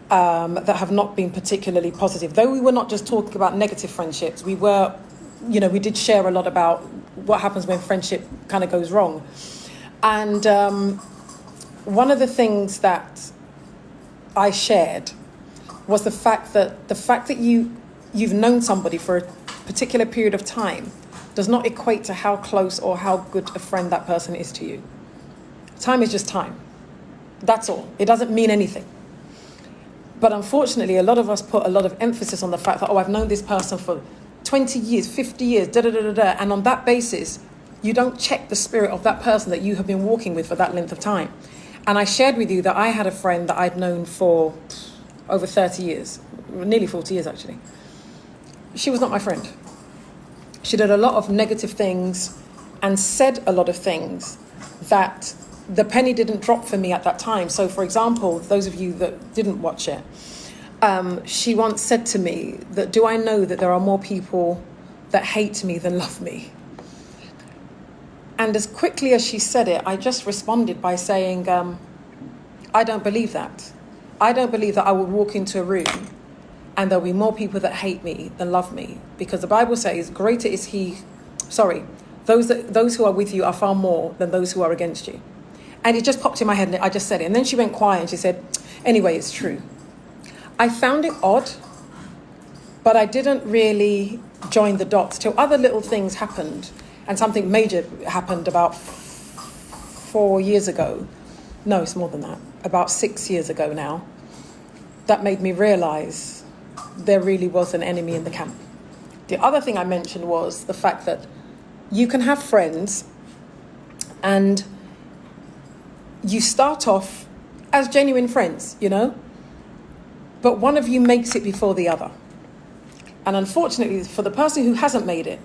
A: that have not been particularly positive. Though we were not just talking about negative friendships, we did share a lot about what happens when friendship kind of goes wrong. And one of the things that I shared was the fact that you've known somebody for a particular period of time does not equate to how close or how good a friend that person is to you. Time is just time. That's all. It doesn't mean anything. But unfortunately, a lot of us put a lot of emphasis on the fact that, I've known this person for 20 years, 50 years, and on that basis, you don't check the spirit of that person that you have been walking with for that length of time. And I shared with you that I had a friend that I'd known for over 30 years, nearly 40 years actually. She was not my friend. She did a lot of negative things and said a lot of things that the penny didn't drop for me at that time. So, for example, those of you that didn't watch it, she once said to me that, do I know that there are more people that hate me than love me? And as quickly as she said it, I just responded by saying, I don't believe that. I don't believe that I would walk into a room and there'll be more people that hate me than love me. Because the Bible says, those who are with you are far more than those who are against you. And it just popped in my head and I just said it. And then she went quiet and she said, anyway, it's true. I found it odd, but I didn't really join the dots till other little things happened. And something major happened about 4 years ago. No, it's more than that. About 6 years ago now. That made me realize there really was an enemy in the camp. The other thing I mentioned was the fact that you can have friends and you start off as genuine friends, but one of you makes it before the other. And unfortunately, for the person who hasn't made it,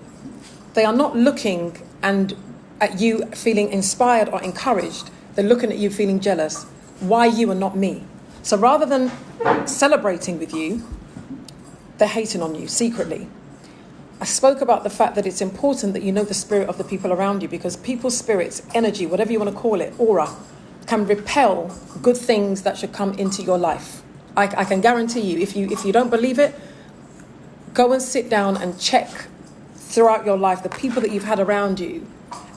A: they are not looking and at you feeling inspired or encouraged. They're looking at you feeling jealous. Why you and not me? So rather than celebrating with you, they're hating on you secretly. I spoke about the fact that it's important that you know the spirit of the people around you, because people's spirits, energy, whatever you want to call it, aura, can repel good things that should come into your life. I can guarantee you, if you don't believe it, go and sit down and check throughout your life the people that you've had around you,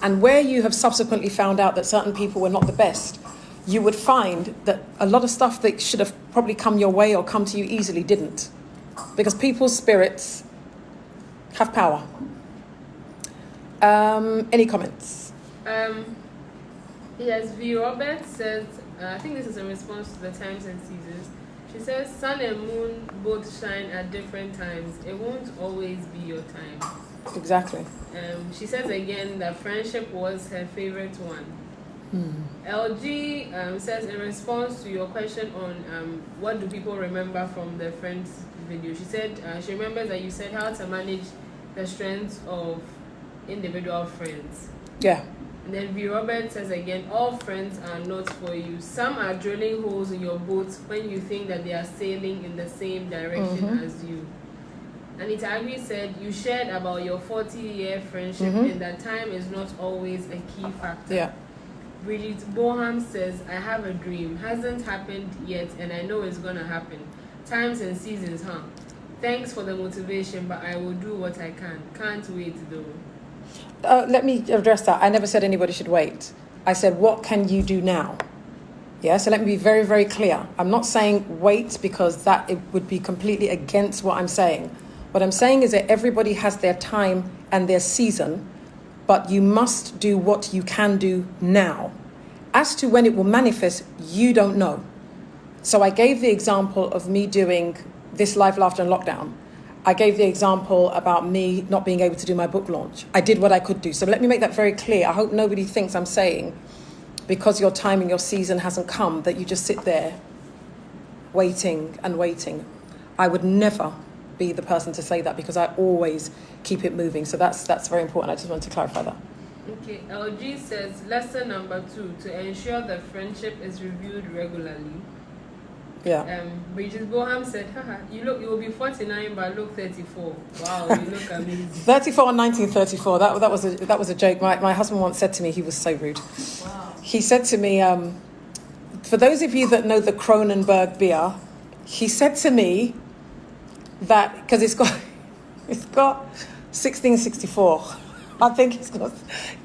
A: and where you have subsequently found out that certain people were not the best, you would find that a lot of stuff that should have probably come your way or come to you easily didn't. Because people's spirits have power. Any comments?
C: Yes, V. Robert says, I think this is in response to the times and seasons. She says, sun and moon both shine at different times. It won't always be your time.
A: Exactly.
C: She says again that friendship was her favorite one. LG says, in response to your question on what do people remember from the Friends video, she said she remembers that you said how to manage the strengths of individual friends.
A: Yeah.
C: And then V. Robert says again, all friends are not for you. Some are drilling holes in your boat when you think that they are sailing in the same direction as you. Anita Agri said, you shared about your 40-year friendship and that time is not always a key factor.
A: Yeah.
C: Brigitte Boham says, I have a dream. Hasn't happened yet and I know it's going to happen. Times and seasons, huh? Thanks for the motivation, but I will do what I can. Can't wait though.
A: Let me address that. I never said anybody should wait. I said, what can you do now? Yeah, so let me be very, very clear. I'm not saying wait because it would be completely against what I'm saying. What I'm saying is that everybody has their time and their season, but you must do what you can do now. As to when it will manifest, you don't know. So I gave the example of me doing this Life, Laughter and Lockdown. I gave the example about me not being able to do my book launch. I did what I could do. So let me make that very clear. I hope nobody thinks I'm saying because your time and your season hasn't come, that you just sit there waiting and waiting. I would never be the person to say that, because I always keep it moving. So that's very important. I just wanted to clarify that.
C: Okay, LG says, lesson number 2, to ensure the friendship is reviewed regularly.
A: Yeah.
C: Bridget Boham said, haha, you will be 49 but look 34. Wow, you look amazing.
A: 34 and 1934. That was a joke. My husband once said to me, he was so rude.
B: Wow.
A: He said to me, for those of you that know the Kronenberg beer, he said to me that, because it's got 1664. I think it's got,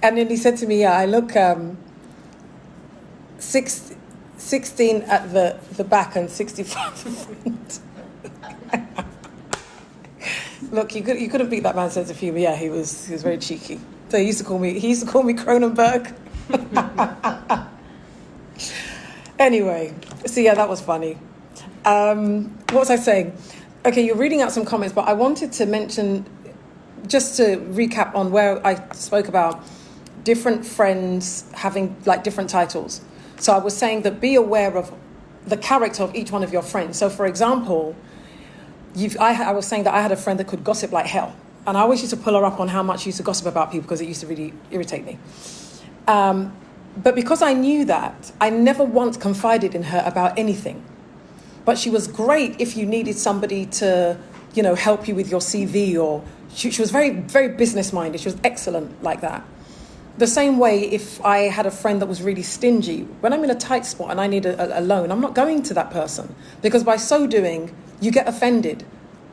A: and then he said to me, yeah, I look 16 at the back and 65 at the front. Look, you couldn't beat that man's sense of humour. Yeah, he was very cheeky. So he used to call me Kronenberg. Anyway, so yeah, that was funny. What was I saying? Okay, you're reading out some comments, but I wanted to mention, just to recap on where I spoke about different friends having like different titles. So I was saying that be aware of the character of each one of your friends. So for example, I was saying that I had a friend that could gossip like hell. And I always used to pull her up on how much she used to gossip about people, because it used to really irritate me. But because I knew that, I never once confided in her about anything. But she was great if you needed somebody to, help you with your CV, or she was very, very business-minded. She was excellent like that. The same way, if I had a friend that was really stingy, when I'm in a tight spot and I need a loan, I'm not going to that person, because by so doing, you get offended.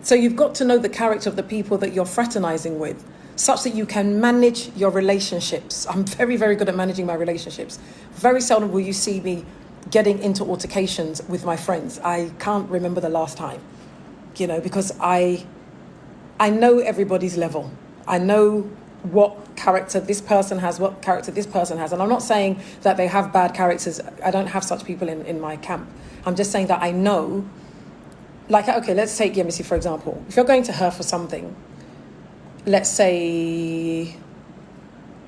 A: So you've got to know the character of the people that you're fraternizing with, such that you can manage your relationships. I'm very, very good at managing my relationships. Very seldom will you see me getting into altercations with my friends. I can't remember the last time, because I know everybody's level. I know what character this person has, what character this person has. And I'm not saying that they have bad characters. I don't have such people in my camp. I'm just saying that I know, like, okay, let's take Yemisi, for example. If you're going to her for something, let's say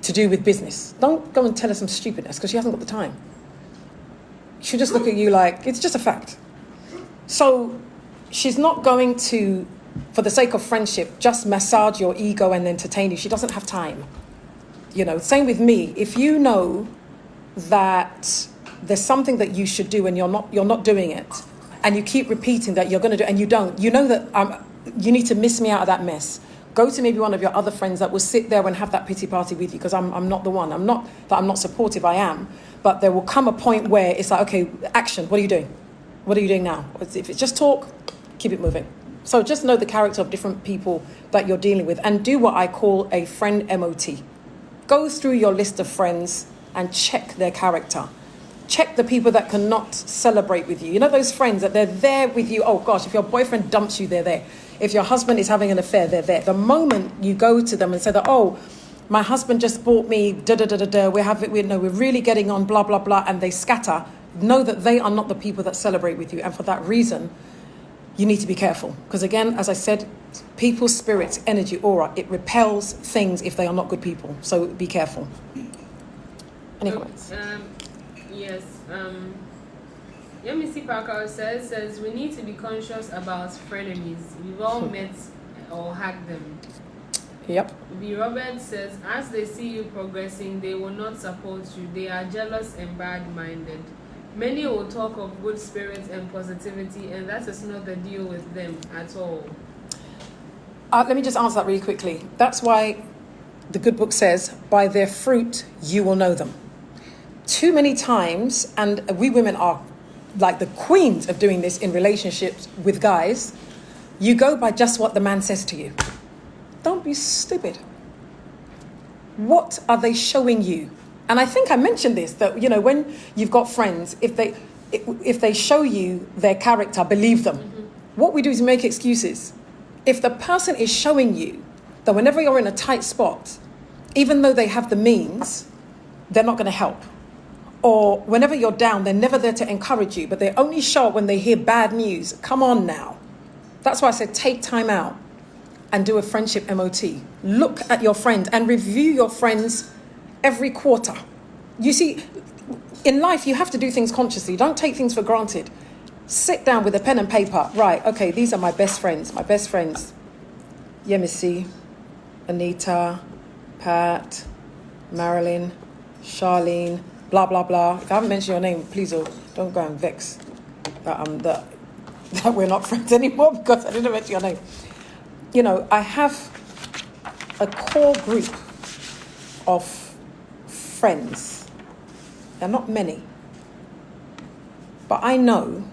A: to do with business, don't go and tell her some stupidness, because she hasn't got the time. She'll just look at you like, it's just a fact. So she's not going to, for the sake of friendship, just massage your ego and entertain you. She doesn't have time. Same with me. If you know that there's something that you should do and you're not doing it, and you keep repeating that you're going to do it and you don't, you know that you need to miss me out of that mess. Go to maybe one of your other friends that will sit there and have that pity party with you, because I'm not the one. I'm not that I'm not supportive, I am. But there will come a point where it's like, okay, action, what are you doing? What are you doing now? If it's just talk, keep it moving. So just know the character of different people that you're dealing with, and do what I call a friend MOT. Go through your list of friends and check their character. Check the people that cannot celebrate with you. You know those friends that they're there with you. Oh gosh, if your boyfriend dumps you, they're there. If your husband is having an affair, they're there. The moment you go to them and say that, oh, my husband just bought me, we're really getting on, blah, blah, blah, and they scatter, know that they are not the people that celebrate with you. And for that reason, you need to be careful. Because again, as I said, people's spirits, energy, aura, it repels things if they are not good people. So be careful. Any comments?
C: Yes. Yemisi Parker says we need to be conscious about frenemies. We've all met or hacked them.
A: Yep.
C: B. Robert says, as they see you progressing, they will not support you. They are jealous and bad-minded. Many will talk of good spirits and positivity, and that is not the deal with them at all.
A: Let me just answer that really quickly. That's why the good book says, by their fruit you will know them. Too many times, and we women are like the queens of doing this in relationships with guys, you go by just what the man says to you. Don't be stupid. What are they showing you? And I think I mentioned this, that, when you've got friends, if they show you their character, believe them. Mm-hmm. What we do is make excuses. If the person is showing you that whenever you're in a tight spot, even though they have the means, they're not going to help. Or whenever you're down, they're never there to encourage you, but they only show up when they hear bad news. Come on now. That's why I said take time out and do a friendship MOT. Look at your friends and review your friends every quarter. You see, in life, you have to do things consciously. Don't take things for granted. Sit down with a pen and paper. Right, okay, these are my best friends. My best friends. Yemisi, Anita, Pat, Marilyn, Charlene, blah, blah, blah. If I haven't mentioned your name, please don't go and vex that we're not friends anymore because I didn't mention your name. You know, I have a core group of friends. They're not many. But I know,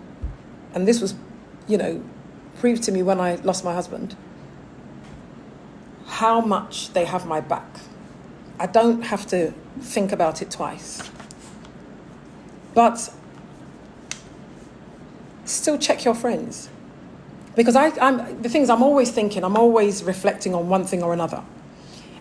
A: and this was, you know, proved to me when I lost my husband, how much they have my back. I don't have to think about it twice. But still check your friends. Because I'm always thinking, I'm always reflecting on one thing or another.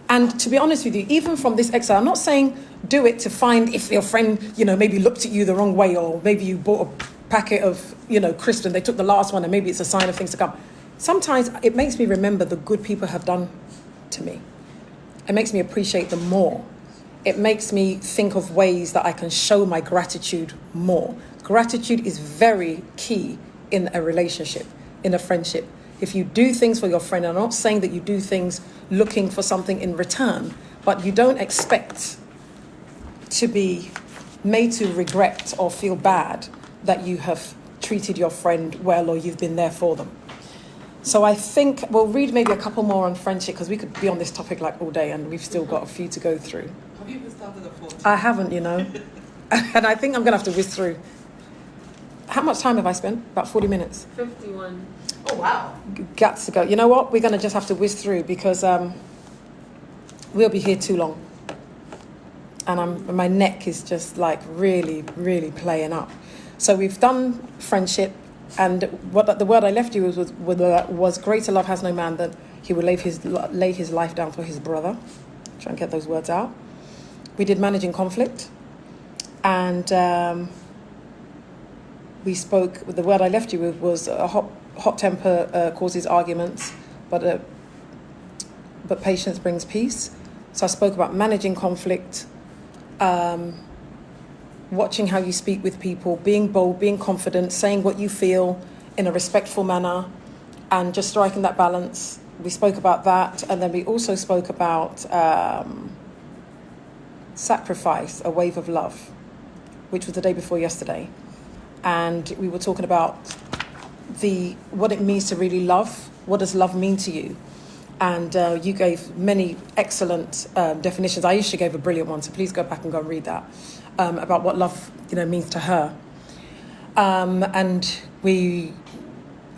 A: And to be honest with you, even from this exercise, I'm not saying do it to find if your friend, you know, maybe looked at you the wrong way, or maybe you bought a packet of, you know, crisps and they took the last one and maybe it's a sign of things to come. Sometimes it makes me remember the good people have done to me. It makes me appreciate them more. It makes me think of ways that I can show my gratitude more. Gratitude is very key in a relationship, in a friendship. If you do things for your friend, I'm not saying that you do things looking for something in return, but you don't expect to be made to regret or feel bad that you have treated your friend well or you've been there for them. So I think we'll read maybe a couple more on friendship because we could be on this topic like all day and we've still got a few to go through.
B: Have you even started the 14?
A: I haven't, you know. And I think I'm going to have to whiz through. How much time have I spent? About 40 minutes.
C: 51.
B: Oh, wow.
A: Guts to go. You know what? We're going to just have to whiz through because we'll be here too long. And my neck is just like really, really playing up. So we've done friendship. And what the word I left you was greater love has no man that he would lay his life down for his brother. Try and get those words out. We did managing conflict. And we spoke, the word I left you with was a hot temper causes arguments, but patience brings peace. So I spoke about managing conflict, watching how you speak with people, being bold, being confident, saying what you feel in a respectful manner, and just striking that balance. We spoke about that, and then we also spoke about sacrifice, a wave of love, which was the day before yesterday. And we were talking about what it means to really love. What does love mean to you? And you gave many excellent definitions. Aisha gave a brilliant one, so please go back and go and read that, about what love, means to her. And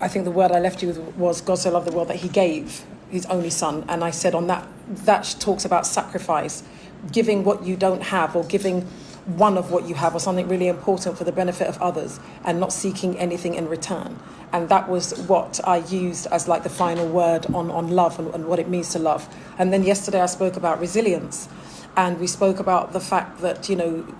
A: I think the word I left you with was God so loved the world that he gave his only son. And I said on that talks about sacrifice, giving what you don't have or giving one of what you have or something really important for the benefit of others and not seeking anything in return. And that was what I used as like the final word on love and what it means to love. And then yesterday I spoke about resilience. And we spoke about the fact that,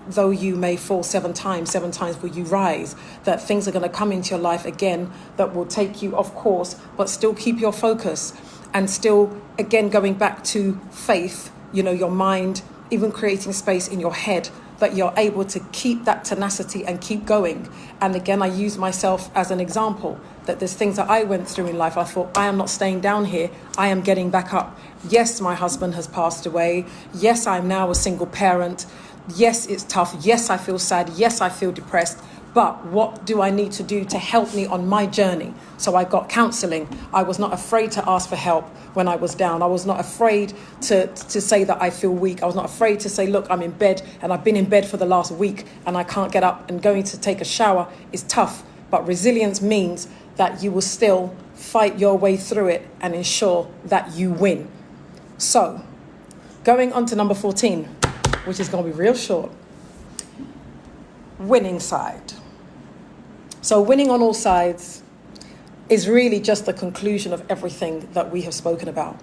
A: though you may fall 7 times will you rise, that things are going to come into your life again that will take you off course, but still keep your focus and still, again, going back to faith, your mind, even creating space in your head that you're able to keep that tenacity and keep going. And again, I use myself as an example that there's things that I went through in life. I thought, I am not staying down here. I am getting back up. Yes, my husband has passed away. Yes, I'm now a single parent. Yes, it's tough. Yes, I feel sad. Yes, I feel depressed. But what do I need to do to help me on my journey? So I got counselling. I was not afraid to ask for help when I was down. I was not afraid to say that I feel weak. I was not afraid to say, look, I'm in bed and I've been in bed for the last week and I can't get up, and going to take a shower is tough. But resilience means that you will still fight your way through it and ensure that you win. So going on to number 14, which is going to be real short. Winning side. So winning on all sides is really just the conclusion of everything that we have spoken about.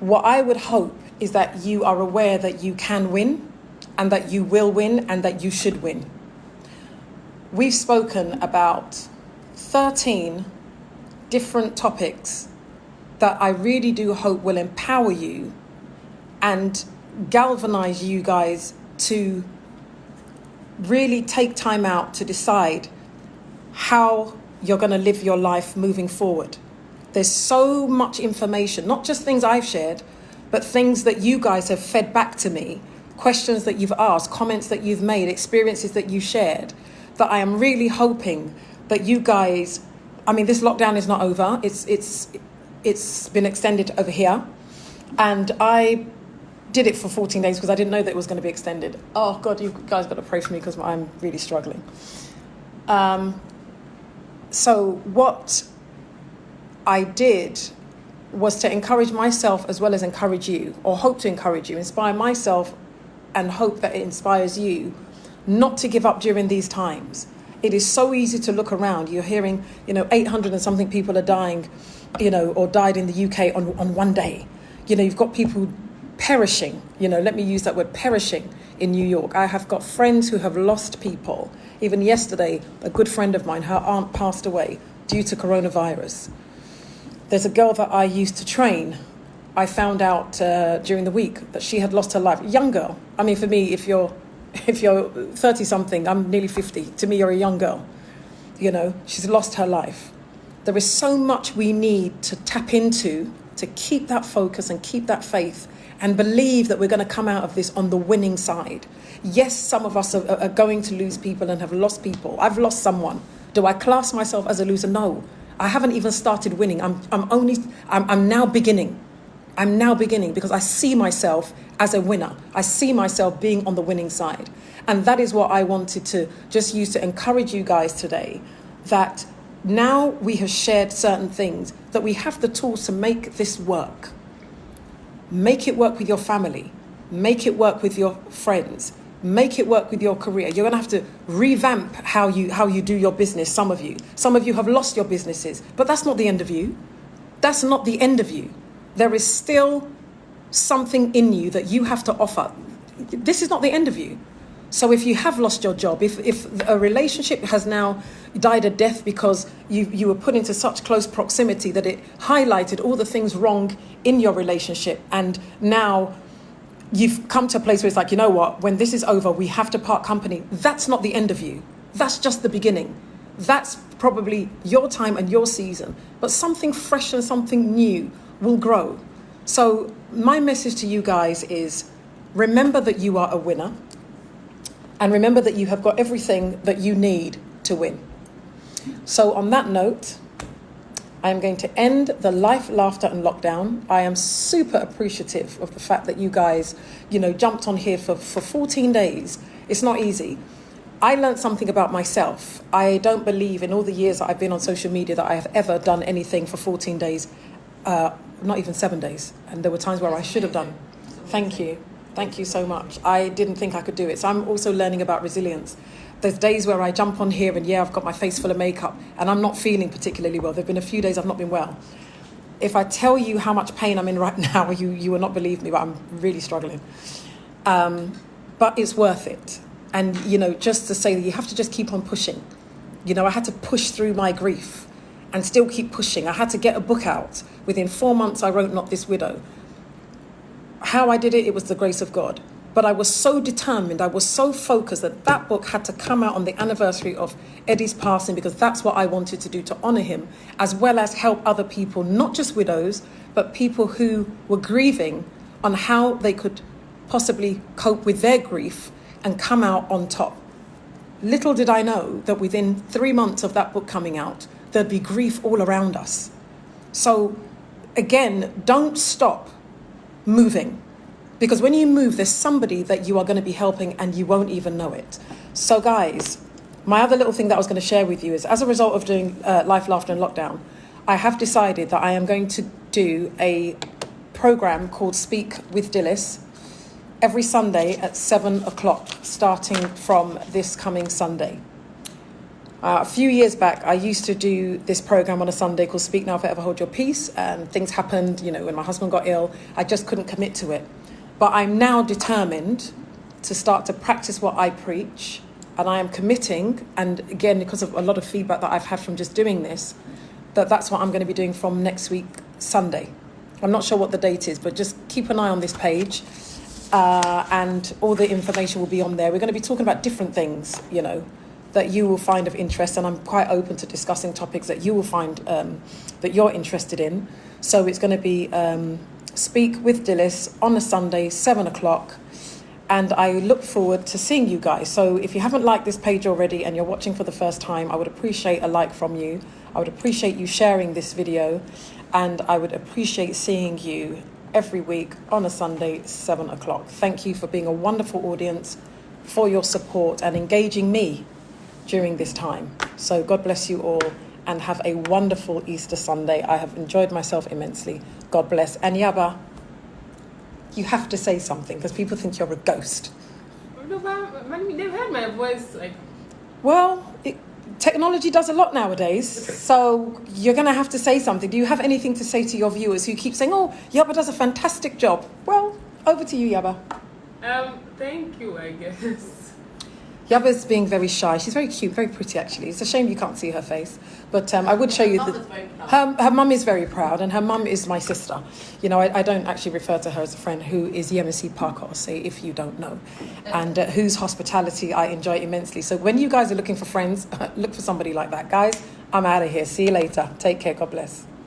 A: What I would hope is that you are aware that you can win and that you will win and that you should win. We've spoken about 13 different topics that I really do hope will empower you and galvanize you guys to really take time out to decide how you're going to live your life moving forward. There's so much information, not just things I've shared, but things that you guys have fed back to me, questions that you've asked, comments that you've made, experiences that you shared, that I am really hoping that you guys, I mean, this lockdown is not over. It's been extended over here. And I did it for 14 days because I didn't know that it was going to be extended. Oh, God, you guys got to pray for me because I'm really struggling. So what I did was to encourage myself as well as encourage you, or hope to encourage you, inspire myself and hope that it inspires you not to give up during these times. It is so easy to look around. You're hearing, 800 and something people are dying, or died in the UK on one day. You've got people perishing, let me use that word, perishing in New York. I have got friends who have lost people. Even yesterday, a good friend of mine, her aunt passed away due to coronavirus. There's a girl that I used to train. I found out during the week that she had lost her life. A young girl. I mean, for me, if you're 30-something, I'm nearly 50. To me, you're a young girl. She's lost her life. There is so much we need to tap into to keep that focus and keep that faith and believe that we're going to come out of this on the winning side. Yes, some of us are going to lose people and have lost people. I've lost someone. Do I class myself as a loser? No. I haven't even started winning. I'm now beginning. I'm now beginning because I see myself as a winner. I see myself being on the winning side. And that is what I wanted to just use to encourage you guys today, that now we have shared certain things, that we have the tools to make this work. Make it work with your family. Make it work with your friends. Make it work with your career. You're going to have to revamp how you do your business, some of you. Some of you have lost your businesses, but that's not the end of you. That's not the end of you. There is still something in you that you have to offer. This is not the end of you. So if you have lost your job, if a relationship has now died a death because you were put into such close proximity that it highlighted all the things wrong in your relationship, and now you've come to a place where it's like, you know what, when this is over, we have to part company. That's not the end of you. That's just the beginning. That's probably your time and your season. But something fresh and something new will grow. So my message to you guys is, remember that you are a winner. And remember that you have got everything that you need to win. So on that note, I am going to end the Life, Laughter and Lockdown. I am super appreciative of the fact that you guys, jumped on here for 14 days. It's not easy. I learned something about myself. I don't believe in all the years that I've been on social media that I have ever done anything for 14 days, not even 7 days. And there were times where I should have done. Thank you. Thank you so much. I didn't think I could do it. So I'm also learning about resilience. There's days where I jump on here and I've got my face full of makeup and I'm not feeling particularly well. There've been a few days I've not been well. If I tell you how much pain I'm in right now, you will not believe me, but I'm really struggling. But it's worth it. And, just to say that you have to just keep on pushing. I had to push through my grief and still keep pushing. I had to get a book out. Within 4 months, I wrote Not This Widow. How I did it, it was the grace of God. But I was so determined, I was so focused that book had to come out on the anniversary of Eddie's passing, because that's what I wanted to do, to honour him, as well as help other people, not just widows, but people who were grieving, on how they could possibly cope with their grief and come out on top. Little did I know that within 3 months of that book coming out, there'd be grief all around us. So again, don't stop moving, because when you move, there's somebody that you are going to be helping and you won't even know it. So guys, my other little thing that I was going to share with you is, as a result of doing Life, Laughter and Lockdown, I have decided that I am going to do a program called Speak with Dilys every Sunday at 7 o'clock, starting from this coming Sunday. A few years back, I used to do this program on a Sunday called Speak Now, Forever Hold Your Peace. And things happened, when my husband got ill, I just couldn't commit to it. But I'm now determined to start to practice what I preach. And I am committing, and again, because of a lot of feedback that I've had from just doing this, that's what I'm going to be doing from next week, Sunday. I'm not sure what the date is, but just keep an eye on this page. and all the information will be on there. We're going to be talking about different things, you know, that you will find of interest, and I'm quite open to discussing topics that you will find that you're interested in. So it's going to be Speak with Dilys on a Sunday, 7 o'clock. And I look forward to seeing you guys. So if you haven't liked this page already and you're watching for the first time, I would appreciate a like from you. I would appreciate you sharing this video. And I would appreciate seeing you every week on a Sunday, 7 o'clock. Thank you for being a wonderful audience, for your support and engaging me during this time. So God bless you all and have a wonderful Easter Sunday. I have enjoyed myself immensely. God bless. And Yaba, you have to say something because people think you're a ghost.
C: No, but they've heard my voice like.
A: Well, technology does a lot nowadays, so you're going to have to say something. Do you have anything to say to your viewers who keep saying, "Oh, Yaba does a fantastic job"? Well, over to you, Yaba.
C: Thank you, I guess.
A: Yaba's being very shy. She's very cute, very pretty actually. It's a shame you can't see her face. But I would show you her mum is very proud, and her mum is my sister. You know, I don't actually refer to her as a friend, who is Yemisi Parkos, if you don't know, and whose hospitality I enjoy immensely. So when you guys are looking for friends, look for somebody like that. Guys, I'm out of here. See you later. Take care. God bless.